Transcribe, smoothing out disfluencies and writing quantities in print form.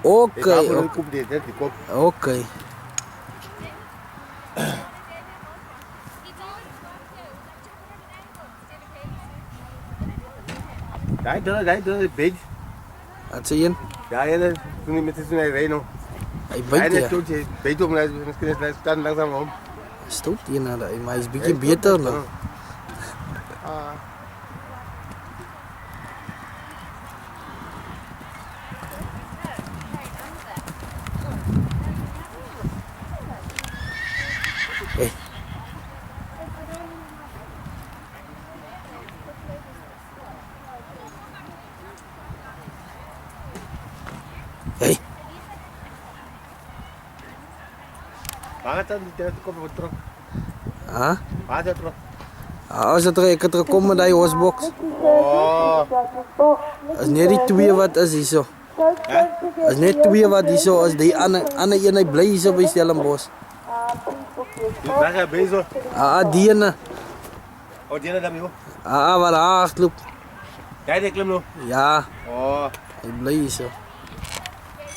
Oké, Ik oké. kom dit, hè, die kop. Oké. Daar, beetje. Wat zie je? Ja, ja, toen met toen hij reed nog. Hij Hij bijt net je. stootje, beetje om, misschien is het langzaam om. Stoot je naar de, maar hij is een beetje beter nog. Hey. Hey. Waar gaat dat? Die kop wordt terug. Ah? Waar is dat terug? Als het er, ik het er komt met die hosbox. Oh. Als niet die twee wat is hier zo. Als niet twee wat hier zo is, die andere ene blij hier zo bij Stellenbosch. Waar ga je bezig? Ah, die ene. Oh, die hebben joh. Ah, wat hard loopt. Jij die klim nog? Ja, Oh. hij blij hier zo.